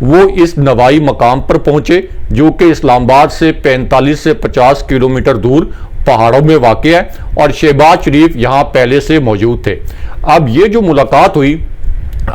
وہ اس نوائی مقام پر پہنچے جو کہ اسلام آباد سے 45 سے 50 کلومیٹر دور پہاڑوں میں واقع ہے، اور شہباز شریف یہاں پہلے سے موجود تھے۔ اب یہ جو ملاقات ہوئی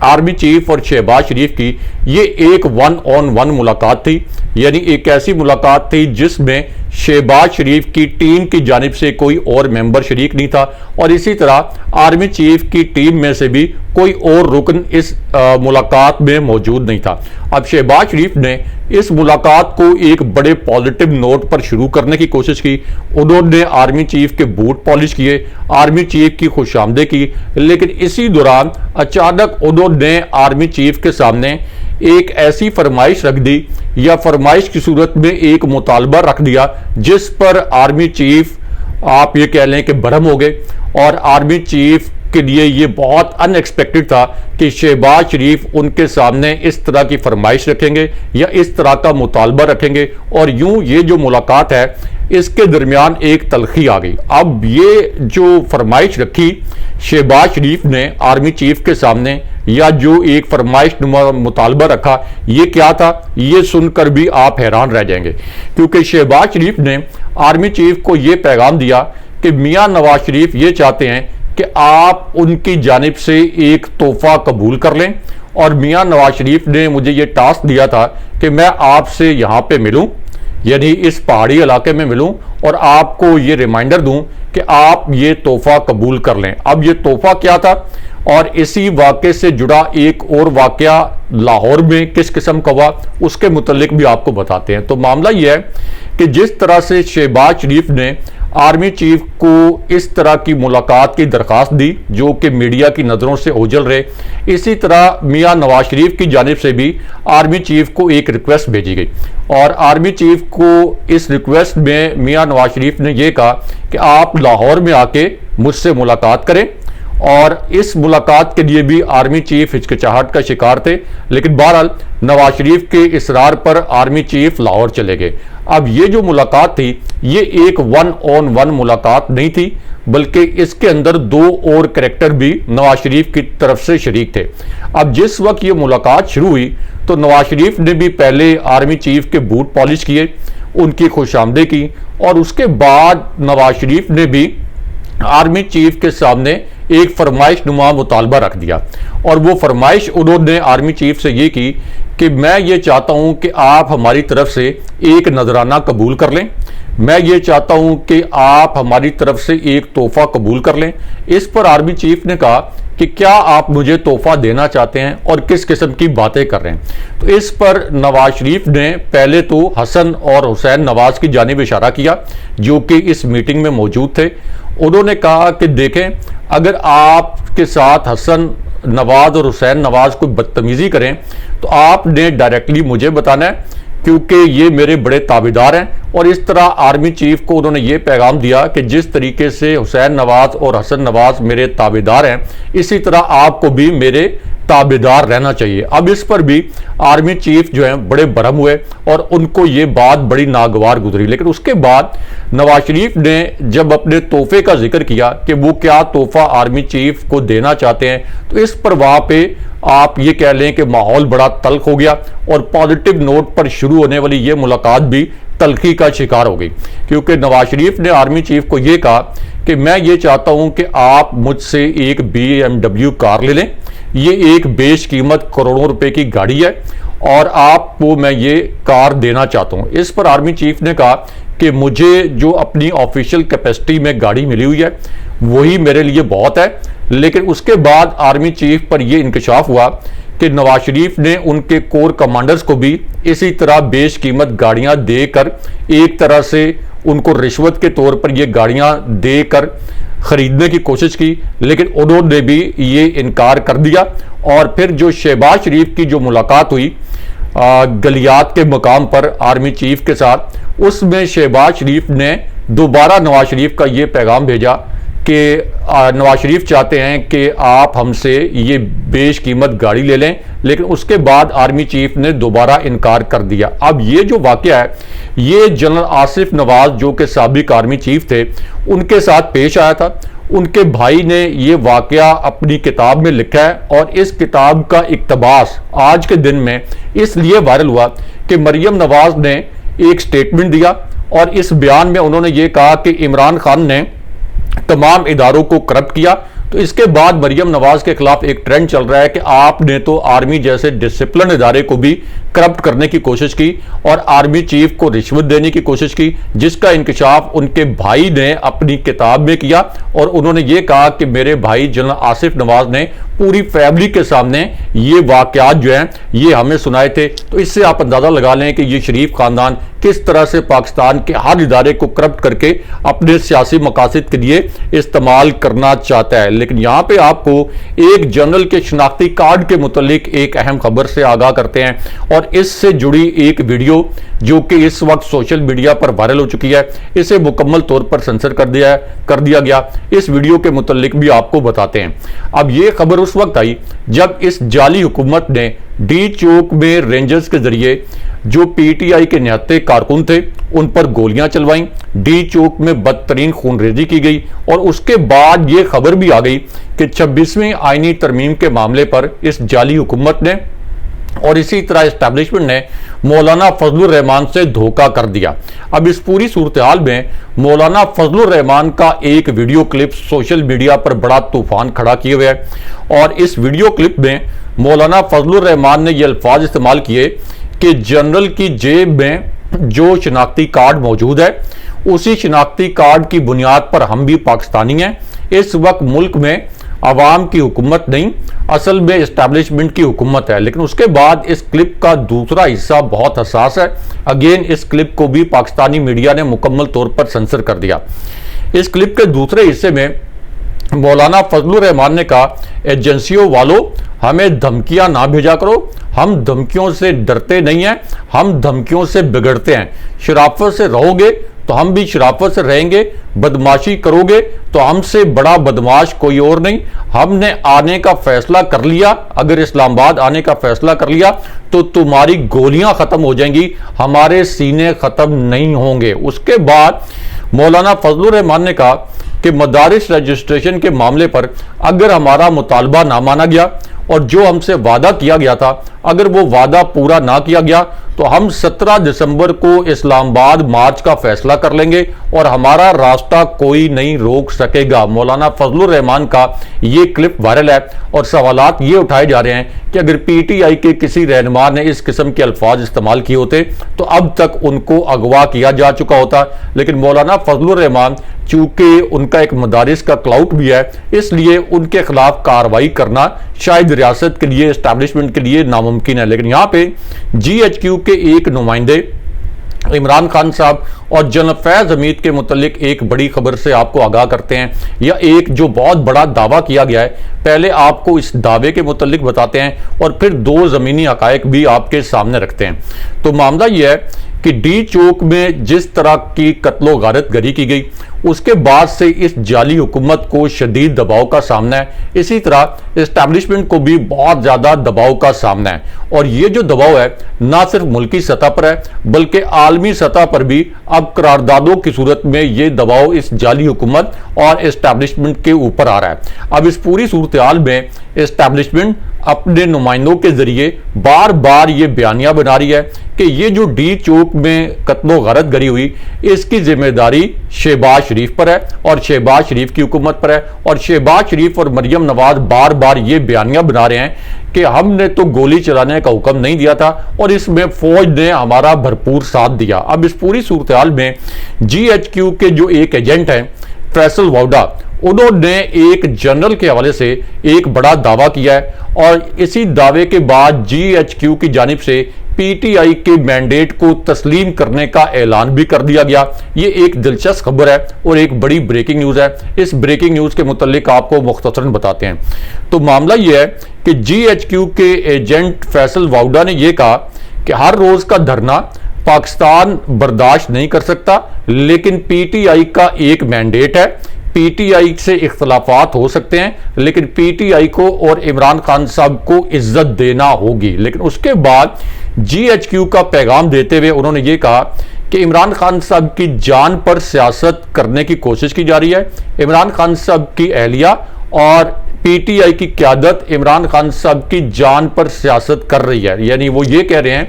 آرمی چیف اور شہباز شریف کی، یہ ایک 1-on-1 ملاقات تھی، یعنی ایک ایسی ملاقات تھی جس میں شہباز شریف کی ٹیم کی جانب سے کوئی اور ممبر شریک نہیں تھا، اور اسی طرح آرمی چیف کی ٹیم میں سے بھی کوئی اور رکن اس ملاقات میں موجود نہیں تھا۔ اب شہباز شریف نے اس ملاقات کو ایک بڑے پازیٹیو نوٹ پر شروع کرنے کی کوشش کی۔ انہوں نے آرمی چیف کے بوٹ پالش کیے، آرمی چیف کی خوش آمدید کی، لیکن اسی دوران اچانک انہوں نے آرمی چیف کے سامنے ایک ایسی فرمائش رکھ دی، یا فرمائش کی صورت میں ایک مطالبہ رکھ دیا، جس پر آرمی چیف آپ یہ کہہ لیں کہ برہم ہو گئے، اور آرمی چیف کے لیے یہ بہت ان ایکسپیکٹڈ تھا کہ شہباز شریف ان کے سامنے اس طرح کی فرمائش رکھیں گے یا اس طرح کا مطالبہ رکھیں گے، اور یوں یہ جو ملاقات ہے اس کے درمیان ایک تلخی آ گئی۔ اب یہ جو فرمائش رکھی شہباز شریف نے آرمی چیف کے سامنے، یا جو ایک فرمائش نما مطالبہ رکھا، یہ کیا تھا، یہ سن کر بھی آپ حیران رہ جائیں گے، کیونکہ شہباز شریف نے آرمی چیف کو یہ پیغام دیا کہ میاں نواز شریف یہ چاہتے ہیں کہ آپ ان کی جانب سے ایک تحفہ قبول کر لیں، اور میاں نواز شریف نے مجھے یہ ٹاسک دیا تھا کہ میں آپ سے یہاں پہ ملوں، یعنی اس پہاڑی علاقے میں ملوں، اور آپ کو یہ ریمائنڈر دوں کہ آپ یہ تحفہ قبول کر لیں۔ اب یہ تحفہ کیا تھا، اور اسی واقعے سے جڑا ایک اور واقعہ لاہور میں کس قسم کا ہوا، اس کے متعلق بھی آپ کو بتاتے ہیں۔ تو معاملہ یہ ہے کہ جس طرح سے شہباز شریف نے آرمی چیف کو اس طرح کی ملاقات کی درخواست دی جو کہ میڈیا کی نظروں سے اوجھل رہے، اسی طرح میاں نواز شریف کی جانب سے بھی آرمی چیف کو ایک ریکویسٹ بھیجی گئی، اور آرمی چیف کو اس ریکویسٹ میں میاں نواز شریف نے یہ کہا کہ آپ لاہور میں آ کے مجھ سے ملاقات کریں، اور اس ملاقات کے لیے بھی آرمی چیف ہچکچاہٹ کا شکار تھے، لیکن بہرحال نواز شریف کے اصرار پر آرمی چیف لاہور چلے گئے۔ اب یہ جو ملاقات تھی یہ ایک 1-on-1 ملاقات نہیں تھی، بلکہ اس کے اندر دو اور کریکٹر بھی نواز شریف کی طرف سے شریک تھے۔ اب جس وقت یہ ملاقات شروع ہوئی تو نواز شریف نے بھی پہلے آرمی چیف کے بوٹ پالش کیے، ان کی خوش آمدید کی، اور اس کے بعد نواز شریف نے بھی آرمی چیف کے سامنے ایک فرمائش نما مطالبہ رکھ دیا، اور وہ فرمائش انہوں نے آرمی چیف سے یہ کی کہ میں یہ چاہتا ہوں کہ آپ ہماری طرف سے ایک نذرانہ قبول کر لیں، میں یہ چاہتا ہوں کہ آپ ہماری طرف سے ایک تحفہ قبول کر لیں۔ اس پر آرمی چیف نے کہا کہ کیا آپ مجھے تحفہ دینا چاہتے ہیں اور کس قسم کی باتیں کر رہے ہیں؟ تو اس پر نواز شریف نے پہلے تو حسن اور حسین نواز کی جانب اشارہ کیا جو کہ اس میٹنگ میں موجود تھے۔ انہوں نے کہا کہ دیکھیں، اگر آپ کے ساتھ حسن نواز اور حسین نواز کو بدتمیزی کریں تو آپ نے ڈائریکٹلی مجھے بتانا ہے، کیونکہ یہ میرے بڑے تابعدار ہیں۔ اور اس طرح آرمی چیف کو انہوں نے یہ پیغام دیا کہ جس طریقے سے حسین نواز اور حسن نواز میرے تابعدار ہیں، اسی طرح آپ کو بھی میرے تابعدار رہنا چاہیے۔ اب اس پر بھی آرمی چیف جو ہیں بڑے برہم ہوئے اور ان کو یہ بات بڑی ناگوار گزری۔ لیکن اس کے بعد نواز شریف نے جب اپنے تحفے کا ذکر کیا کہ وہ کیا تحفہ آرمی چیف کو دینا چاہتے ہیں، تو اس پر وہاں پہ آپ یہ کہہ لیں کہ ماحول بڑا تلخ ہو گیا، اور پازیٹیو نوٹ پر شروع ہونے والی یہ ملاقات بھی تلخی کا شکار ہو گئی، کیونکہ نواز شریف نے آرمی چیف کو یہ کہا کہ میں یہ چاہتا ہوں کہ آپ مجھ سے ایک BMW کار لے لیں، یہ ایک بیش قیمت کروڑوں روپے کی گاڑی ہے، اور آپ کو میں یہ کار دینا چاہتا ہوں۔ اس پر آرمی چیف نے کہا کہ مجھے جو اپنی آفیشیل کیپیسٹی میں گاڑی ملی ہوئی ہے وہی میرے لیے بہت ہے۔ لیکن اس کے بعد آرمی چیف پر یہ انکشاف ہوا کہ نواز شریف نے ان کے کور کمانڈرز کو بھی اسی طرح بیش قیمت گاڑیاں دے کر ایک طرح سے ان کو رشوت کے طور پر یہ گاڑیاں دے کر خریدنے کی کوشش کی، لیکن انہوں نے بھی یہ انکار کر دیا۔ اور پھر جو شہباز شریف کی جو ملاقات ہوئی گلیات کے مقام پر آرمی چیف کے ساتھ، اس میں شہباز شریف نے دوبارہ نواز شریف کا یہ پیغام بھیجا کہ نواز شریف چاہتے ہیں کہ آپ ہم سے یہ بیش قیمت گاڑی لے لیں، لیکن اس کے بعد آرمی چیف نے دوبارہ انکار کر دیا۔ اب یہ جو واقعہ ہے یہ جنرل آصف نواز جو کہ سابق آرمی چیف تھے ان کے ساتھ پیش آیا تھا، ان کے بھائی نے یہ واقعہ اپنی کتاب میں لکھا ہے، اور اس کتاب کا اقتباس آج کے دن میں اس لیے وائرل ہوا کہ مریم نواز نے ایک سٹیٹمنٹ دیا، اور اس بیان میں انہوں نے یہ کہا کہ عمران خان نے تمام اداروں کو کرپٹ کیا۔ تو اس کے بعد مریم نواز کے خلاف ایک ٹرینڈ چل رہا ہے کہ آپ نے تو آرمی جیسے ڈسپلن ادارے کو بھی کرپٹ کرنے کی کوشش کی اور آرمی چیف کو رشوت دینے کی کوشش کی، جس کا انکشاف ان کے بھائی نے اپنی کتاب میں کیا، اور انہوں نے یہ کہا کہ میرے بھائی جنرل آصف نواز نے پوری فیملی کے سامنے یہ واقعات جو ہیں یہ ہمیں سنائے تھے۔ تو اس سے آپ اندازہ لگا لیں کہ یہ شریف خاندان کس طرح سے پاکستان کے ہر ادارے کو کرپٹ کر کے اپنے سیاسی مقاصد کے لیے استعمال کرنا چاہتا ہے۔ لیکن یہاں پہ آپ کو ایک جنرل کے شناختی کارڈ کے متعلق ایک اہم خبر سے آگاہ کرتے ہیں، اور اس سے جڑی ایک ویڈیو جو کہ اس وقت سوشل میڈیا پر وائرل ہو چکی ہے، اسے مکمل طور پر سنسر کر دیا گیا۔ اس ویڈیو کے متعلق بھی آپ کو بتاتے ہیں۔ اب یہ خبر اس وقت آئی جب اس جعلی حکومت نے ڈی چوک میں رینجرز کے ذریعے جو پی ٹی آئی کے نہتے کارکن تھے ان پر گولیاں چلوائیں، ڈی چوک میں بدترین خون ریزی کی گئی، اور اس کے بعد یہ خبر بھی آ گئی کہ 26ویں آئینی ترمیم کے معاملے پر اس جعلی حکومت نے اور اسی طرح اسٹیبلشمنٹ نے مولانا فضل الرحمان سے دھوکہ کر دیا۔ اب اس پوری صورتحال میں مولانا فضل الرحمان کا ایک ویڈیو کلپ سوشل میڈیا پر بڑا طوفان کھڑا کیے ہوئے ہے، اور اس ویڈیو کلپ میں مولانا فضل الرحمان نے یہ الفاظ استعمال کیے کہ جنرل کی جیب میں جو شناختی کارڈ موجود ہے اسی شناختی کارڈ کی بنیاد پر ہم بھی پاکستانی ہیں۔ اس وقت ملک میں عوام کی حکومت نہیں، اصل میں اسٹیبلشمنٹ کی حکومت ہے۔ لیکن اس کے بعد اس کلپ کا دوسرا حصہ بہت حساس ہے، اگین اس کلپ کو بھی پاکستانی میڈیا نے مکمل طور پر سنسر کر دیا۔ اس کلپ کے دوسرے حصے میں مولانا فضل الرحمان نے کہا، ایجنسیوں والوں ہمیں دھمکیاں نہ بھیجا کرو، ہم دھمکیوں سے ڈرتے نہیں ہیں، ہم دھمکیوں سے بگڑتے ہیں۔ شرافت سے رہو گے تو ہم بھی شرافت سے رہیں گے، بدماشی کرو گے تو ہم سے بڑا بدماش کوئی اور نہیں۔ ہم نے آنے کا فیصلہ کر لیا، اگر اسلام آباد آنے کا فیصلہ کر لیا تو تمہاری گولیاں ختم ہو جائیں گی، ہمارے سینے ختم نہیں ہوں گے۔ اس کے بعد مولانا فضل الرحمان نے کہا کہ مدارس رجسٹریشن کے معاملے پر اگر ہمارا مطالبہ نہ مانا گیا اور جو ہم سے وعدہ کیا گیا تھا اگر وہ وعدہ پورا نہ کیا گیا تو ہم 17 دسمبر کو اسلام آباد مارچ کا فیصلہ کر لیں گے اور ہمارا راستہ کوئی نہیں روک سکے گا۔ مولانا فضل الرحمان کا یہ کلپ وائرل ہے، اور سوالات یہ اٹھائے جا رہے ہیں کہ اگر پی ٹی آئی کے کسی رہنما نے اس قسم کے الفاظ استعمال کیے ہوتے تو اب تک ان کو اغوا کیا جا چکا ہوتا۔ لیکن مولانا فضل الرحمان چونکہ ان کا ایک مدارس کا کلاؤٹ بھی ہے، اس لیے ان کے خلاف کارروائی کرنا شاید ریاست کے لیے، اسٹیبلشمنٹ کے لیے ناممکن ہے۔ لیکن یہاں پہ جی ایچ کیو کے ایک نمائندے عمران خان صاحب اور جنرل فیض حمید کے متعلق ایک بڑی خبر سے آپ کو آگاہ کرتے ہیں، یا ایک جو بہت بڑا دعویٰ کیا گیا ہے۔ پہلے آپ کو اس دعوے کے متعلق بتاتے ہیں اور پھر دو زمینی حقائق بھی آپ کے سامنے رکھتے ہیں۔ تو معاملہ یہ ہے کہ ڈی چوک میں جس طرح کی قتل و غارت گری کی گئی اس کے بعد سے اس جعلی حکومت کو شدید دباؤ کا سامنا ہے، اسی طرح اسٹیبلشمنٹ کو بھی بہت زیادہ دباؤ کا سامنا ہے۔ اور یہ جو دباؤ ہے نہ صرف ملکی سطح پر ہے بلکہ عالمی سطح پر بھی اب قراردادوں کی صورت میں یہ دباؤ اس جعلی حکومت اور اسٹیبلشمنٹ کے اوپر آ رہا ہے۔ اب اس پوری صورتحال میں اسٹیبلشمنٹ اپنے نمائندوں کے ذریعے بار بار یہ بیانیہ بنا رہی ہے کہ یہ جو ڈی چوک میں قتل و غارت گری ہوئی اس کی ذمہ داری شہباز شریف پر ہے اور شہباز شریف کی حکومت پر ہے، اور شہباز شریف اور مریم نواز بار بار یہ بیانیہ بنا رہے ہیں کہ ہم نے تو گولی چلانے کا حکم نہیں دیا تھا اور اس میں فوج نے ہمارا بھرپور ساتھ دیا۔ اب اس پوری صورتحال میں جی ایچ کیو کے جو ایک ایجنٹ ہیں فیصل واؤڈا، انہوں نے ایک جنرل کے حوالے سے ایک بڑا دعویٰ کیا ہے، اور اسی دعوے کے بعد جی ایچ کیو کی جانب سے پی ٹی آئی کے مینڈیٹ کو تسلیم کرنے کا اعلان بھی کر دیا گیا۔ یہ ایک دلچسپ خبر ہے اور ایک بڑی بریکنگ نیوز ہے۔ اس بریکنگ نیوز کے متعلق آپ کو مختصراً بتاتے ہیں۔ تو معاملہ یہ ہے کہ جی ایچ کیو کے ایجنٹ فیصل واؤڈا نے یہ کہا کہ ہر روز کا دھرنا پاکستان برداشت نہیں کر سکتا، لیکن پی ٹی آئی کا ایک مینڈیٹ ہے، پی ٹی آئی سے اختلافات ہو سکتے ہیں لیکن پی ٹی آئی کو اور عمران خان صاحب کو عزت دینا ہوگی۔ لیکن اس کے بعد جی ایچ کیو کا پیغام دیتے ہوئے انہوں نے یہ کہا کہ عمران خان صاحب کی جان پر سیاست کرنے کی کوشش کی جا رہی ہے. عمران خان صاحب کی اہلیہ اور پی ٹی آئی کی قیادت عمران خان صاحب کی جان پر سیاست کر رہی ہے. یعنی وہ یہ کہہ رہے ہیں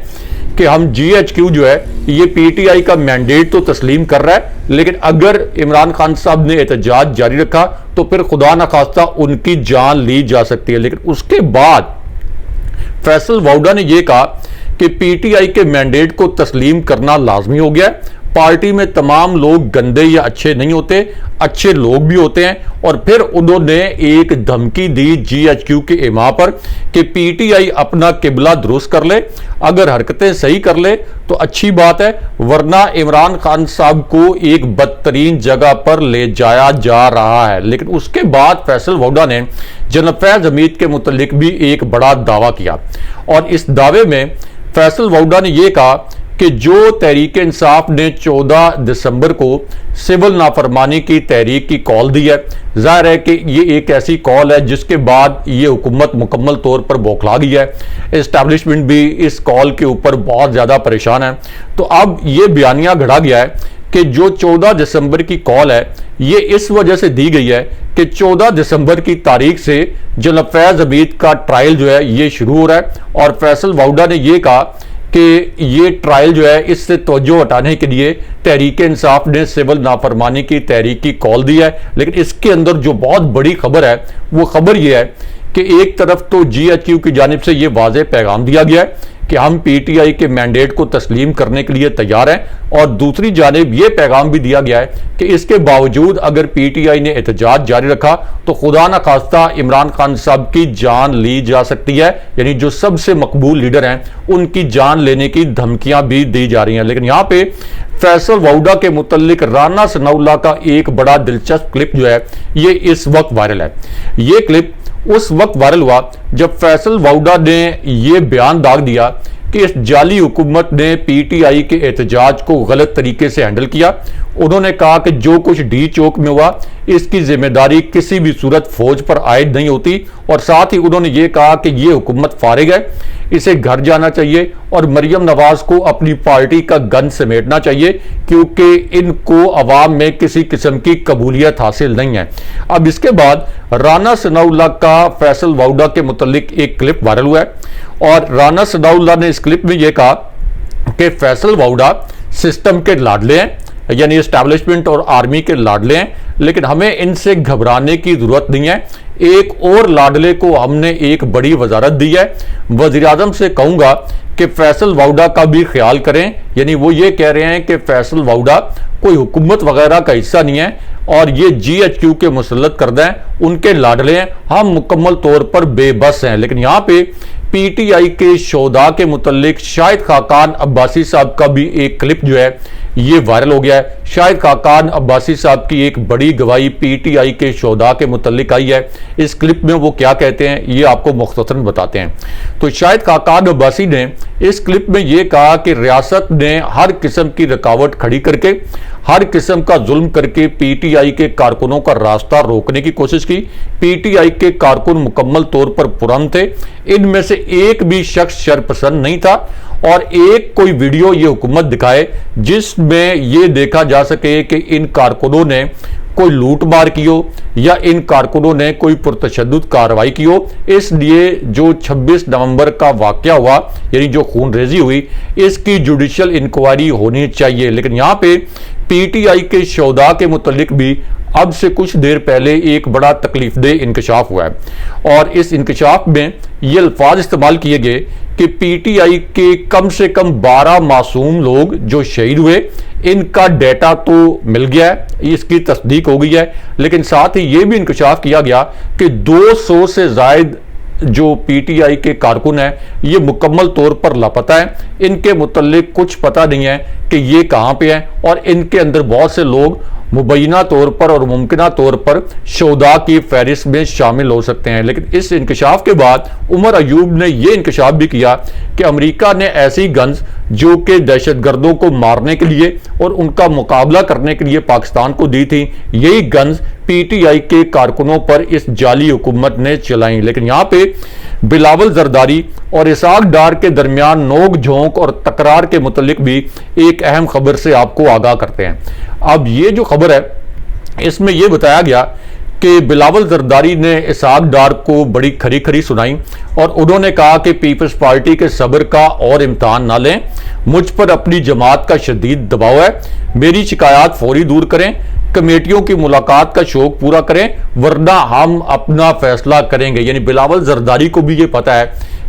کہ ہم جی ایچ کیو جو ہے یہ پی ٹی آئی کا مینڈیٹ تو تسلیم کر رہا ہے، لیکن اگر عمران خان صاحب نے احتجاج جاری رکھا تو پھر خدا نخواستہ ان کی جان لی جا سکتی ہے. لیکن اس کے بعد فیصل ووڈا نے یہ کہا کہ پی ٹی آئی کے مینڈیٹ کو تسلیم کرنا لازمی ہو گیا ہے. پارٹی میں تمام لوگ گندے یا اچھے نہیں ہوتے، اچھے لوگ بھی ہوتے ہیں. اور پھر انہوں نے ایک دھمکی دی جی ایچ کیو کے امام پر کہ پی ٹی آئی اپنا قبلہ درست کر لے، اگر حرکتیں صحیح کر لے تو اچھی بات ہے، ورنہ عمران خان صاحب کو ایک بدترین جگہ پر لے جایا جا رہا ہے. لیکن اس کے بعد فیصل ووڈا نے جنرل فیض حمید کے متعلق بھی ایک بڑا دعویٰ کیا، اور اس دعوے میں فیصل ووڈا نے یہ کہا کہ جو تحریک انصاف نے 14 دسمبر کو سول نافرمانی کی تحریک کی کال دی ہے، ظاہر ہے کہ یہ ایک ایسی کال ہے جس کے بعد یہ حکومت مکمل طور پر بوکھلا گئی ہے. اسٹیبلشمنٹ بھی اس کال کے اوپر بہت زیادہ پریشان ہے. تو اب یہ بیانیہ گھڑا گیا ہے کہ جو 14 دسمبر کی کال ہے یہ اس وجہ سے دی گئی ہے کہ 14 دسمبر کی تاریخ سے جنرل فیض حمید کا ٹرائل جو ہے یہ شروع ہو رہا ہے. اور فیصل ووڈا نے یہ کہا کہ یہ ٹرائل جو ہے اس سے توجہ ہٹانے کے لیے تحریک انصاف نے سول نافرمانی کی تحریک کی کال دی ہے. لیکن اس کے اندر جو بہت بڑی خبر ہے وہ خبر یہ ہے کہ ایک طرف تو جی ایچ کیو کی جانب سے یہ واضح پیغام دیا گیا ہے کہ ہم پی ٹی آئی کے مینڈیٹ کو تسلیم کرنے کے لیے تیار ہیں، اور دوسری جانب یہ پیغام بھی دیا گیا ہے کہ اس کے باوجود اگر پی ٹی آئی نے احتجاج جاری رکھا تو خدا نخواستہ عمران خان صاحب کی جان لی جا سکتی ہے. یعنی جو سب سے مقبول لیڈر ہیں ان کی جان لینے کی دھمکیاں بھی دی جا رہی ہیں. لیکن یہاں پہ فیصل ووڈا کے متعلق رانا ثناء اللہ کا ایک بڑا دلچسپ کلپ جو ہے یہ اس وقت وائرل ہے. یہ کلپ اس وقت وائرل ہوا جب فیصل ووڈا نے یہ بیان داغ دیا کہ اس جعلی حکومت نے پی ٹی آئی کے احتجاج کو غلط طریقے سے ہینڈل کیا. انہوں نے کہا کہ جو کچھ ڈی چوک میں ہوا اس کی ذمہ داری کسی بھی صورت فوج پر عائد نہیں ہوتی، اور ساتھ ہی انہوں نے یہ کہا کہ یہ حکومت فارغ ہے، اسے گھر جانا چاہیے اور مریم نواز کو اپنی پارٹی کا گن سمیٹنا چاہیے کیونکہ ان کو عوام میں کسی قسم کی قبولیت حاصل نہیں ہے. اب اس کے بعد رانا ثناء اللہ کا فیصل ووڈا کے متعلق ایک کلپ وائرل ہوا ہے، اور رانا ثناء اللہ نے اس کلپ میں یہ کہا کہ فیصل ووڈا سسٹم کے لاڈلے ہیں، یعنی اسٹیبلشمنٹ اور آرمی کے لاڈلے ہیں، لیکن ہمیں ان سے گھبرانے کی ضرورت نہیں ہے. ایک اور لاڈلے کو ہم نے ایک بڑی وزارت دی ہے. وزیر اعظم سے کہوں گا کہ فیصل ووڈا کا بھی خیال کریں. یعنی وہ یہ کہہ رہے ہیں کہ فیصل ووڈا کوئی حکومت وغیرہ کا حصہ نہیں ہے اور یہ جی ایچ کیو کے مسلط کردہ ہیں، ان کے لاڈلے ہیں، ہم مکمل طور پر بے بس ہیں. لیکن یہاں پہ پی ٹی آئی کے شہداء کے متعلق شاہد خاقان عباسی صاحب کا بھی ایک کلپ جو ہے یہ وائرل ہو گیا ہے. شاہد خاقان عباسی صاحب کی ایک بڑی گواہی پی ٹی آئی کے شہداء کے متعلق آئی ہے. اس کلپ میں وہ کیا کہتے ہیں یہ آپ کو مختصراً بتاتے ہیں. تو شاہد خاقان عباسی نے اس کلپ میں یہ کہا کہ ریاست نے ہر قسم کی رکاوٹ کھڑی کر کے، ہر قسم کا ظلم کر کے پی ٹی آئی کے کارکنوں کا راستہ روکنے کی کوشش کی. پی ٹی آئی کے کارکن مکمل طور پر پرامن تھے، ان میں سے ایک بھی شخص شرپسند نہیں تھا، اور ایک کوئی ویڈیو یہ حکومت دکھائے جس میں یہ دیکھا جا سکے کہ ان کارکنوں نے کوئی لوٹ مار کی ہو یا ان کارکنوں نے کوئی پرتشدد کارروائی کی ہو. اس لیے جو 26 نومبر کا واقعہ ہوا، یعنی جو خون ریزی ہوئی، اس کی جوڈیشل انکوائری ہونی چاہیے. لیکن یہاں پہ پی ٹی آئی کے شہداء کے متعلق بھی اب سے کچھ دیر پہلے ایک بڑا تکلیف دہ انکشاف ہوا ہے، اور اس انکشاف میں یہ الفاظ استعمال کیے گئے کہ پی ٹی آئی کے کم سے کم 12 معصوم لوگ جو شہید ہوئے ان کا ڈیٹا تو مل گیا ہے، اس کی تصدیق ہو گئی ہے، لیکن ساتھ ہی یہ بھی انکشاف کیا گیا کہ 200 سے زائد جو پی ٹی آئی کے کارکن ہیں یہ مکمل طور پر لاپتہ ہیں. ان کے متعلق کچھ پتہ نہیں ہے کہ یہ کہاں پہ ہیں، اور ان کے اندر بہت سے لوگ مبینہ طور پر اور ممکنہ طور پر شہداء کی فہرست میں شامل ہو سکتے ہیں. لیکن اس انکشاف کے بعد عمر ایوب نے یہ انکشاف بھی کیا کہ امریکہ نے ایسی گنز جو کہ دہشت گردوں کو مارنے کے لیے اور ان کا مقابلہ کرنے کے لیے پاکستان کو دی تھی، یہی گنز پی ٹی آئی کے کارکنوں پر اس جعلی حکومت نے چلائیں. لیکن یہاں پہ بلاول زرداری اور اسحاق ڈار کے درمیان نوک جھونک اور تکرار کے متعلق بھی ایک اہم خبر سے آپ کو آگاہ کرتے ہیں۔ اب یہ جو خبر ہے اس میں یہ بتایا گیا کہ بلاول زرداری نے اسحاق ڈار کو بڑی کھری کھری سنائی اور انہوں نے کہا کہ پیپلز پارٹی کے صبر کا اور امتحان نہ لیں، مجھ پر اپنی جماعت کا شدید دباؤ ہے، میری شکایات فوری دور کریں، کمیٹیوں کی ملاقات کا شوق پورا کریں ورنہ ہم اپنا فیصلہ کریں گے۔ یعنی بلاول زرداری کو بھی یہ پتا ہے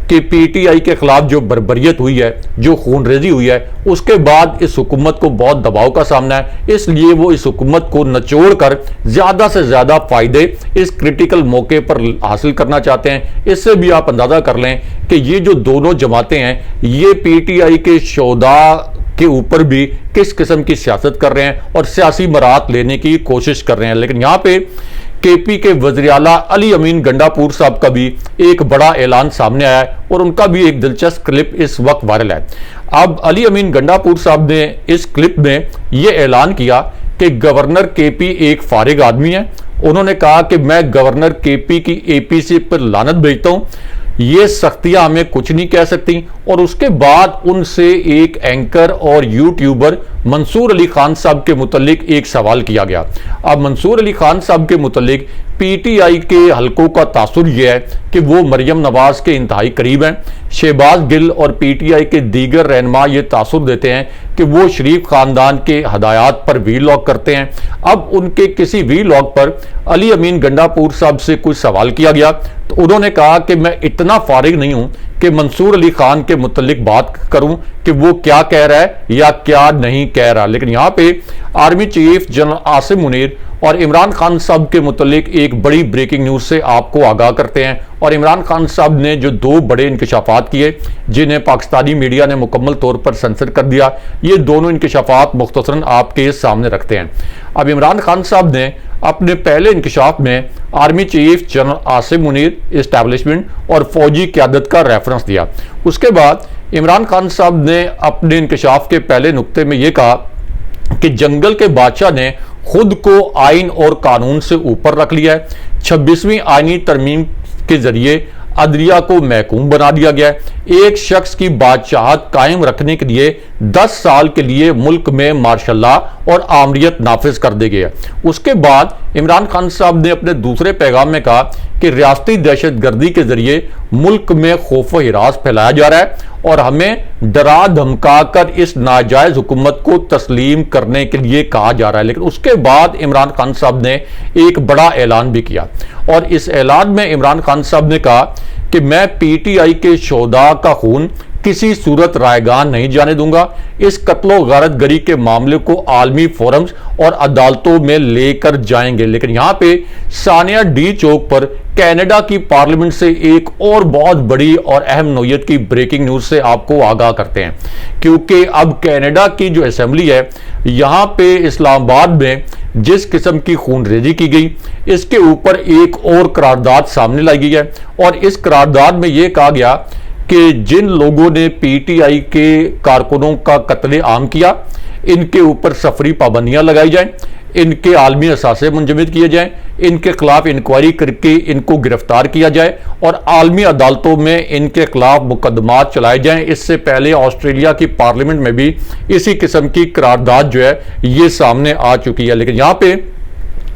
کہ پی ٹی آئی کے خلاف جو بربریت ہوئی ہے، جو خون ریزی ہوئی ہے، اس کے بعد اس حکومت کو بہت دباؤ کا سامنا ہے، اس لیے وہ اس حکومت کو نچوڑ کر زیادہ سے زیادہ فائدے اس کرٹیکل موقع پر حاصل کرنا چاہتے ہیں۔ اس سے بھی آپ اندازہ کر لیں کہ یہ جو دونوں جماعتیں ہیں یہ پی ٹی آئی کے شہداء کے اوپر بھی کس قسم کی سیاست کر رہے ہیں اور سیاسی مراعات لینے کی کوشش کر رہے ہیں۔ لیکن یہاں پہ کے پی کے وزیر اعلیٰ علی امین گنڈاپور صاحب کا بھی ایک بڑا اعلان سامنے آیا ہے اور ان کا بھی ایک دلچسپ کلپ اس وقت وائرل ہے۔ اب علی امین گنڈاپور صاحب نے اس کلپ میں یہ اعلان کیا کہ گورنر کے پی ایک فارغ آدمی ہے۔ انہوں نے کہا کہ میں گورنر کے پی کی اے پی سی پر لعنت بھیجتا ہوں، یہ سختیاں ہمیں کچھ نہیں کہہ سکتی۔ اور اس کے بعد ان سے ایک اینکر اور یوٹیوبر منصور علی خان صاحب کے متعلق ایک سوال کیا گیا۔ اب منصور علی خان صاحب کے متعلق پی ٹی آئی کے حلقوں کا تاثر یہ ہے کہ وہ مریم نواز کے انتہائی قریب ہیں۔ شہباز گل اور پی ٹی آئی کے دیگر رہنما یہ تاثر دیتے ہیں کہ وہ شریف خاندان کے ہدایات پر وی لاگ کرتے ہیں۔ اب ان کے کسی وی لاگ پر علی امین گنڈاپور صاحب سے کچھ سوال کیا گیا تو انہوں نے کہا کہ میں اتنا فارغ نہیں ہوں کہ منصور علی خان کے متعلق بات کروں کہ وہ کیا کہہ رہا ہے یا کیا نہیں کہہ رہا۔ لیکن یہاں پہ army chief general Asim Munir اور عمران خان صاحب کے متعلق ایک بڑی بریکنگ نیوز سے آپ کو آگاہ کرتے ہیں۔ اور عمران خان صاحب نے جو دو بڑے انکشافات کیے جنہیں پاکستانی میڈیا نے مکمل طور پر سنسر کر دیا، یہ دونوں انکشافات مختصراً آپ کے سامنے رکھتے ہیں۔ اب عمران خان صاحب نے اپنے پہلے انکشاف میں army chief general Asim Munir establishment اور فوجی قیادت کا ریفرنس دیا۔ اس کے بعد عمران خان صاحب نے اپنے انکشاف کے پہلے نقطے میں یہ کہا کہ جنگل کے بادشاہ نے خود کو آئین اور قانون سے اوپر رکھ لیا ہے۔ 26ویں آئینی ترمیم کے ذریعے عدلیہ کو محکوم بنا دیا گیا ہے۔ ایک شخص کی بادشاہت قائم رکھنے کے لیے 10 سال کے لیے ملک میں مارشل لا اور آمریت نافذ کر دی گئی ہے۔ اس کے بعد عمران خان صاحب نے اپنے دوسرے پیغام میں کہا کہ ریاستی دہشت گردی کے ذریعے ملک میں خوف و ہراس پھیلایا جا رہا ہے اور ہمیں ڈرا دھمکا کر اس ناجائز حکومت کو تسلیم کرنے کے لیے کہا جا رہا ہے۔ لیکن اس کے بعد عمران خان صاحب نے ایک بڑا اعلان بھی کیا اور اس اعلان میں عمران خان صاحب نے کہا کہ میں پی ٹی آئی کے شہداء کا خون کسی صورت رائگان نہیں جانے دوں گا۔ اس قتل و غارت گری کے معاملے کو عالمی فورمز اور عدالتوں میں لے کر جائیں گے۔ لیکن یہاں پہ ثانیہ ڈی چوک پر کینیڈا کی پارلیمنٹ سے ایک اور بہت بڑی اور اہم نوعیت کی بریکنگ نیوز سے آپ کو آگاہ کرتے ہیں، کیونکہ اب کینیڈا کی جو اسمبلی ہے یہاں پہ اسلام آباد میں جس قسم کی خون ریزی کی گئی اس کے اوپر ایک اور قرارداد سامنے لائی گئی ہے اور اس قرارداد میں یہ کہا گیا کہ جن لوگوں نے پی ٹی آئی کے کارکنوں کا قتل عام کیا ان کے اوپر سفری پابندیاں لگائی جائیں، ان کے عالمی اثاثے منجمد کیے جائیں، ان کے خلاف انکوائری کر کے ان کو گرفتار کیا جائے اور عالمی عدالتوں میں ان کے خلاف مقدمات چلائے جائیں۔ اس سے پہلے آسٹریلیا کی پارلیمنٹ میں بھی اسی قسم کی قرارداد جو ہے یہ سامنے آ چکی ہے۔ لیکن یہاں پہ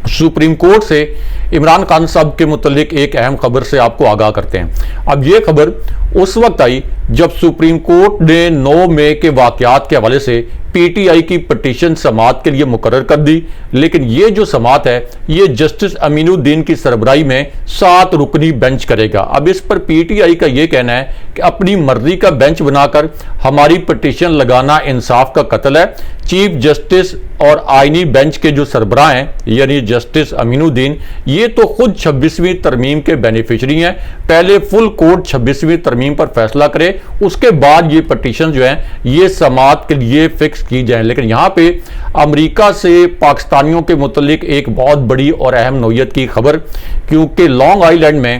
سپریم کورٹ سے عمران خان صاحب کے متعلق ایک اہم خبر سے آپ کو آگاہ کرتے ہیں۔ اب یہ خبر اس وقت آئی جب سپریم کورٹ نے 9 مئی کے واقعات کے حوالے سے پی ٹی آئی کی پٹیشن سماعت کے لیے مقرر کر دی، لیکن یہ جو سماعت ہے یہ جسٹس امین الدین کی سربراہی میں 7 رکنی بینچ کرے گا۔ اب اس پر پی ٹی آئی کا یہ کہنا ہے کہ اپنی مرضی کا بینچ بنا کر ہماری پٹیشن لگانا انصاف کا قتل ہے۔ چیف جسٹس اور آئینی بینچ کے جو سربراہ ہیں یعنی جسٹس امین الدین یہ تو خود 26ویں ترمیم کے بینیفیشری ہیں، پہلے فل کورٹ 26ویں ترمیم پر فیصلہ کرے اس کے بعد یہ پٹیشن جو ہیں یہ سماعت کے لیے فکس کی جائیں۔ لیکن یہاں پہ امریکہ سے پاکستانیوں کے متعلق ایک بہت بڑی اور اہم نوعیت کی خبر، کیونکہ لانگ آئی لینڈ میں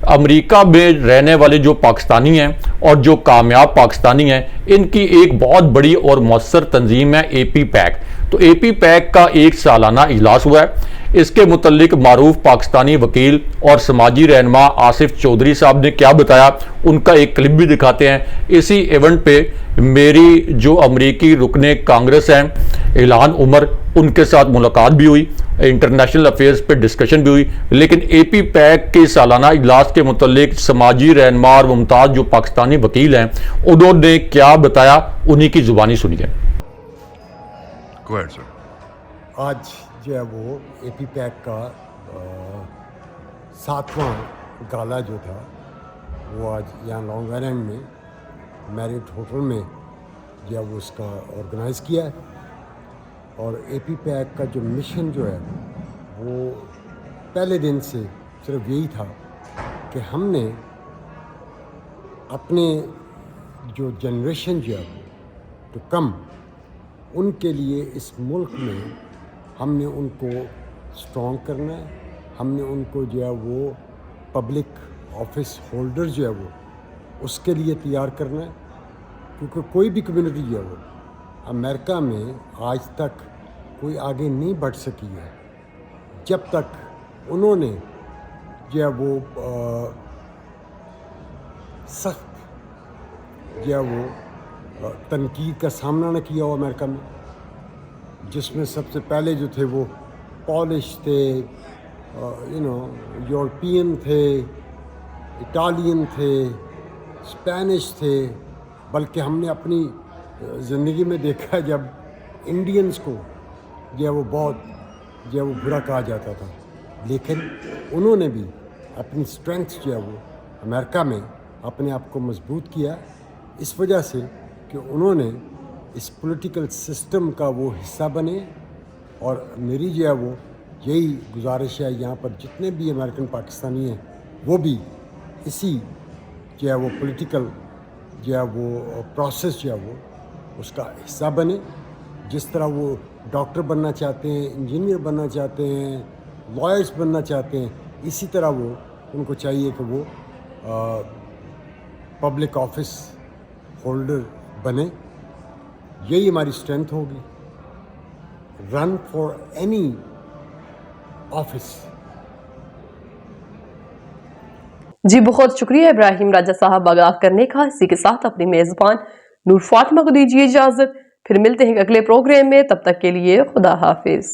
امریکہ میں رہنے والے جو پاکستانی ہیں اور جو کامیاب پاکستانی ہیں ان کی ایک بہت بڑی اور مؤثر تنظیم ہے اے پی پیک۔ تو اے پی پیک کا ایک سالانہ اجلاس ہوا ہے۔ اس کے متعلق معروف پاکستانی وکیل اور سماجی رہنما آصف چودھری صاحب نے کیا بتایا، ان کا ایک کلپ بھی دکھاتے ہیں۔ اسی ایونٹ پہ میری جو امریکی رکن کانگریس ہیں اعلان عمر، ان کے ساتھ ملاقات بھی ہوئی، انٹرنیشنل افیئرز پہ ڈسکشن بھی ہوئی، لیکن اے پی پیک کے سالانہ اجلاس کے متعلق سماجی رہنما اور ممتاز جو پاکستانی وکیل ہیں انہوں نے کیا بتایا، انہی کی زبانی سنیے۔ Go ahead, sir. آج جو ہے وہ اے پی پیک کا 7واں گالا جو تھا وہ آج یہاں لانگ آئیلینڈ میں میرٹ ہوٹل میں جو ہے وہ اس کا آرگنائز کیا ہے۔ اور اے پی پیک کا جو مشن جو ہے وہ پہلے دن سے صرف یہی تھا کہ ہم نے اپنے جو جنریشن جو ہے تو کم ان کے لیے اس ملک میں ہم نے ان کو اسٹرانگ کرنا ہے، ہم نے ان کو جو ہے وہ پبلک آفس ہولڈر جو ہے وہ اس کے لیے تیار کرنا ہے، کیونکہ کوئی بھی کمیونٹی جو ہے وہ امریکہ میں آج تک کوئی آگے نہیں بڑھ سکی ہے جب تک انہوں نے جو ہے وہ سخت جو ہے وہ تنقید کا سامنا نہ کیا ہو امریکہ میں، جس میں سب سے پہلے جو تھے وہ پولش تھے، یورپین تھے، اٹالین تھے، اسپینش تھے، بلکہ ہم نے اپنی زندگی میں دیکھا جب انڈینز کو جو ہے وہ بہت جو ہے وہ برا کہا جاتا تھا، لیکن انہوں نے بھی اپنی اسٹرینتھ جو ہے وہ امریکہ میں اپنے آپ کو مضبوط کیا اس وجہ سے کہ انہوں نے اس پولیٹیکل سسٹم کا وہ حصہ بنے۔ اور میری جو ہے وہ یہی گزارش ہے یہاں پر جتنے بھی امریکن پاکستانی ہیں وہ بھی اسی جو ہے وہ پولیٹیکل جو ہے وہ پروسیس جو ہے وہ اس کا حصہ بنے۔ جس طرح وہ ڈاکٹر بننا چاہتے ہیں، انجینئر بننا چاہتے ہیں، لائرز بننا چاہتے ہیں، اسی طرح وہ ان کو چاہیے کہ وہ پبلک آفس ہولڈر بنے۔ یہی ہماری اسٹرینتھ ہوگی، رن فار اینی آفس۔ جی بہت شکریہ ابراہیم راجہ صاحب آگاہ کرنے کا۔ اسی کے ساتھ اپنی میزبان نور فاطمہ کو دیجیے اجازت، پھر ملتے ہیں اگلے پروگرام میں، تب تک کے لیے خدا حافظ۔